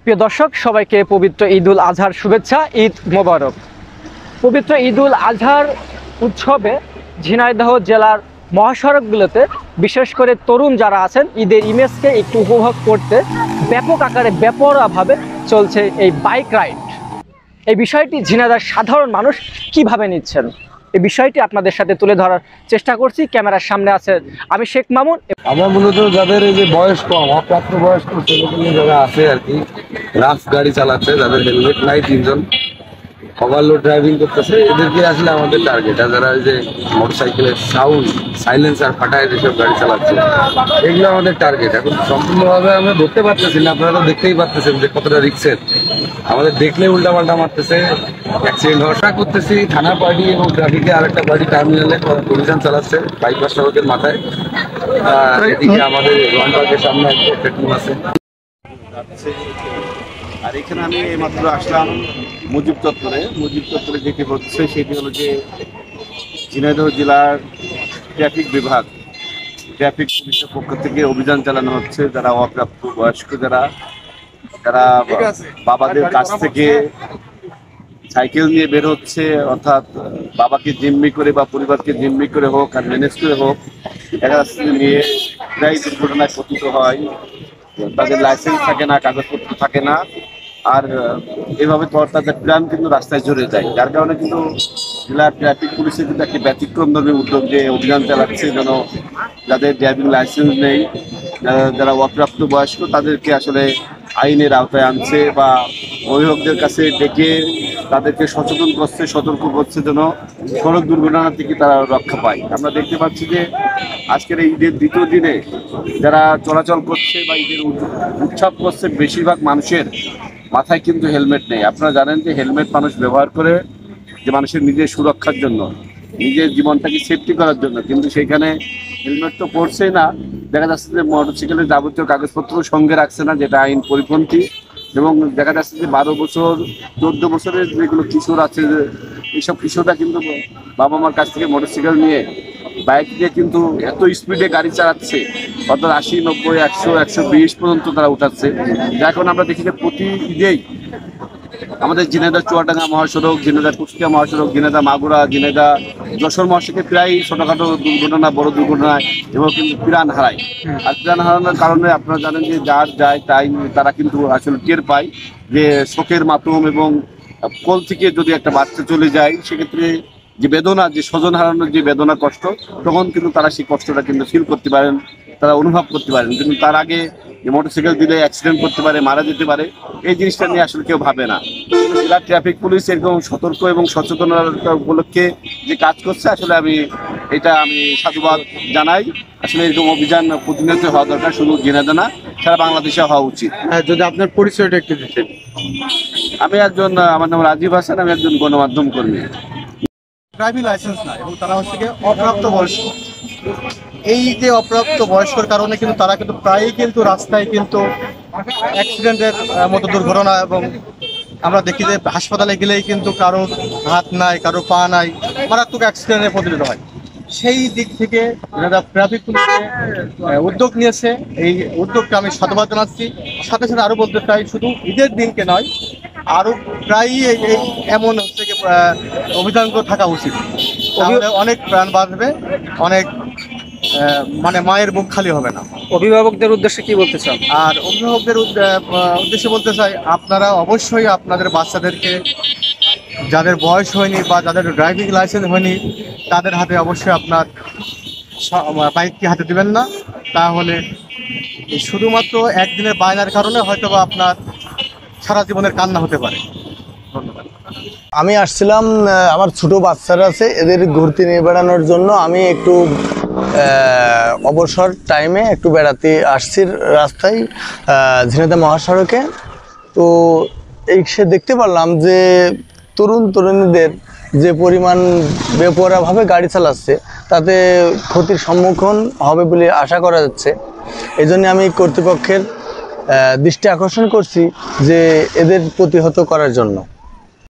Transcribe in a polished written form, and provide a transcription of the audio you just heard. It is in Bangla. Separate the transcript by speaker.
Speaker 1: প্রিয় দর্শক, সবাইকে পবিত্র ঈদুল আজহার শুভেচ্ছা। ঈদ মোবারক। পবিত্র ঈদুল আজহার উৎসবে ঝিনাইদহ জেলার মহাসড়কগুলোতে বিশেষ করে তরুণ যারা আছেন, ঈদের ইমেজকে একটু উপভোগ করতে ব্যাপক আকারে বেপরোয়াভাবে চলছে এই বাইক রাইড। এই বিষয়টি ঝিনাইদহের সাধারণ মানুষ কিভাবে নিচ্ছেন, এই বিষয়টি আপনাদের সাথে তুলে ধরার চেষ্টা করছি। ক্যামেরার সামনে আছে আমি শেখ মামুন।
Speaker 2: আমরা মূলত যাদের এই যে বয়স কম, অপ্রাপ্ত বয়স্ক ছেলেগুলো যারা আছে আর কি, রাফ গাড়ি চালাচ্ছে, যাদের হেলমেট নাই, তিনজন ওভারলোড ড্রাইভিং করতেছে, এদেরকে আসলে আমাদের টার্গেট। আর যারা ওই যে মোটরসাইকেলের সাউন্ড সাইলেন্সার ফাটায় যেসব গাড়ি চালাচ্ছে, এগুলো আমাদের টার্গেট। এখন সম্পূর্ণভাবে আমরা ধরতে পারতেছি না, আপনারা তো দেখতেই পারতেছেন যে কতটা রিক্সের। আমাদের দেখলে উল্টাপাল্টা মারতেছে, অ্যাক্সিডেন্ট হওয়া করতেছি। থানা পার্টি এবং ট্রাফিকে আরেকটা পার্টি টার্মিনালে অভিযান চালাচ্ছে বাইপাস সড়কের মাথায়। এদিকে আমাদের রন পার্কের সামনে একটা টিম আছে।
Speaker 3: আর এখানে আমি এইমাত্র আসলাম মুজিব চত্বরে যেটি হচ্ছে সেটি হলো যে ঝিনাইদহ জেলার ট্রাফিক বিভাগ, ট্রাফিক পুলিশের পক্ষ থেকে অভিযান চালানো হচ্ছে। যারা অপ্রাপ্ত বয়স্ক, যারা বাবাদের কাছ থেকে সাইকেল নিয়ে বের হচ্ছে, অর্থাৎ বাবাকে জিম্মি করে বা পরিবারকে জিম্মি করে হোক আর ম্যানেজ করে হোক, এরা নিয়ে প্রায় দুর্ঘটনায় পতিত হয়। তাদের লাইসেন্স থাকে না, কাগজপত্র থাকে না, আর এভাবে তো তাদের প্ল্যান কিন্তু রাস্তায় জড়ে যায়। যার কারণে কিন্তু জেলার ট্রাফিক পুলিশের কিন্তু একটি ব্যতিক্রমধর্মী উদ্যোগ, যে অভিযান চালাচ্ছে যেন যাদের ড্রাইভিং লাইসেন্স নেই, যারা অপ্রাপ্ত বয়স্ক, তাদেরকে আসলে আইনের আওতায় আনছে বা অভিভাবকদের কাছে ডেকে তাদেরকে সচেতন করছে, সতর্ক করছে যেন সড়ক দুর্ঘটনা থেকে তারা রক্ষা পায়। আমরা দেখতে পাচ্ছি যে আজকের এই ঈদের দ্বিতীয় দিনে যারা চলাচল করছে বা ঈদের উৎসব করছে, বেশিরভাগ মানুষের মাথায় কিন্তু হেলমেট নেই। আপনারা জানেন যে হেলমেট মানুষ ব্যবহার করে যে মানুষের নিজের সুরক্ষার জন্য, নিজের জীবনটাকে সেফটি করার জন্য, কিন্তু সেখানে হেলমেট তো পড়ছেই না। দেখা যাচ্ছে যে মোটরসাইকেলের যাবতীয় কাগজপত্র সঙ্গে রাখছে না, যেটা আইন পরিপন্থী। এবং দেখা যাচ্ছে যে 12 বছর 14 বছরের যেগুলো কিশোর আছে, এইসব কিশোররা কিন্তু বাবা মার কাছ থেকে মোটরসাইকেল নিয়ে, বাইক দিয়ে কিন্তু এত স্পিডে গাড়ি চালাচ্ছে, অর্থাৎ 80, 90, 100, 120 পর্যন্ত তারা উঠাচ্ছে। যা এখন আমরা দেখি যে প্রতি ঈদেই আমাদের ঝিনাইদহ চুয়াডাঙ্গা মহাসড়ক, ঝিনাইদহ কুষ্টিয়া মহাসড়ক, ঝিনাইদহ মাগুরা, ঝিনাইদহ যশোর মহাসড়কে প্রায় ছোটোখাটো দুর্ঘটনা, বড় দুর্ঘটনায় এবং কিন্তু প্রাণ হারায়। আর প্রাণ হারানোর কারণে আপনারা জানেন যে যার যায় তাই তারা কিন্তু আসলে টের পায় যে শোকের মাধ্যম এবং কোল থেকে যদি একটা বাচ্চা চলে যায়, সেক্ষেত্রে যে বেদনা, যে স্বজন হারানোর যে বেদনা, কষ্ট, তখন কিন্তু তারা সেই কষ্টটা কিন্তু ফিল করতে পারেন, তারা অনুভব করতে পারেন। কিন্তু তার আগে যে মোটরসাইকেল দিলে অ্যাক্সিডেন্ট করতে পারে, মারা যেতে পারে, এই জিনিসটা নিয়ে আসলে কেউ ভাবে না। জেলা ট্রাফিক পুলিশ এরকম সতর্ক এবং সচেতনতা উপলক্ষে যে কাজ করছে, আসলে আমি সাধুবাদ জানাই। আসলে এরকম অভিযান প্রতিনিয়ত হওয়া দরকার, শুধু ঝিনাইদহ না, সারা বাংলাদেশে হওয়া উচিত।
Speaker 4: যদি আপনার পরিচয়টা একটু দিতেন।
Speaker 3: আমার নাম রাজীব হাসান, আমি একজন গণমাধ্যম কর্মী।
Speaker 4: ড্রাইভিং লাইসেন্স না, এবং তারা হচ্ছে গিয়ে অপ্রাপ্ত বয়স্ক। এই যে অপ্রাপ্ত বয়স্কর কারণে কিন্তু তারা কিন্তু প্রায়ই কিন্তু রাস্তায় কিন্তু অ্যাক্সিডেন্টের মতো দুর্ঘটনা, এবং আমরা দেখি যে হাসপাতালে গেলেই কিন্তু কারো হাত নাই, কারো পা নাই, মারাত্মক অ্যাক্সিডেন্টে পরিণত হয়। সেই দিক থেকে যারা ট্রাফিক পুলিশে উদ্যোগ নিয়েছে, এই উদ্যোগটা আমি সাধুবাদ জানাচ্ছি। সাথে সাথে আরও বলতে চাই, শুধু ঈদের দিনকে নয়, আরও প্রায়ই এই এমন হচ্ছে যে অভিযানগুলো থাকা উচিত। তাহলে অনেক প্রাণ বাঁচবে, অনেক মানে মায়ের বুক খালি হবে না।
Speaker 1: অভিভাবকদের উদ্দেশ্যে কি বলতে চান?
Speaker 4: আর অভিভাবকদের উদ্দেশ্যে বলতে চাই, আপনারা অবশ্যই আপনাদের বাচ্চাদেরকে, যাদের বয়স হয়নি বা যাদের ড্রাইভিং লাইসেন্স হয়নি, তাদের হাতে অবশ্যই আপনার বাইককে হাতে দিবেন না। তাহলে শুধুমাত্র একদিনের বায়নার কারণে হয়তো বা আপনার সারা জীবনের কান্না হতে পারে। ধন্যবাদ।
Speaker 5: আমি আসছিলাম, আমার ছোট বাচ্চারা আছে, এদের ঘুরতে নিয়ে বেড়ানোর জন্য আমি একটু অবসর টাইমে একটু বেড়াতে আসছি রাস্তায়, ঝিনাইদহ মহাসড়কে। তো সে দেখতে পারলাম যে তরুণীদের যে পরিমাণ বেপরোয়াভাবে গাড়ি চালাচ্ছে, তাতে ক্ষতির সম্মুখীন হবে বলে আশা করা যাচ্ছে। এই জন্য আমি কর্তৃপক্ষের দৃষ্টি আকর্ষণ করছি যে এদের প্রতিহত করার জন্য।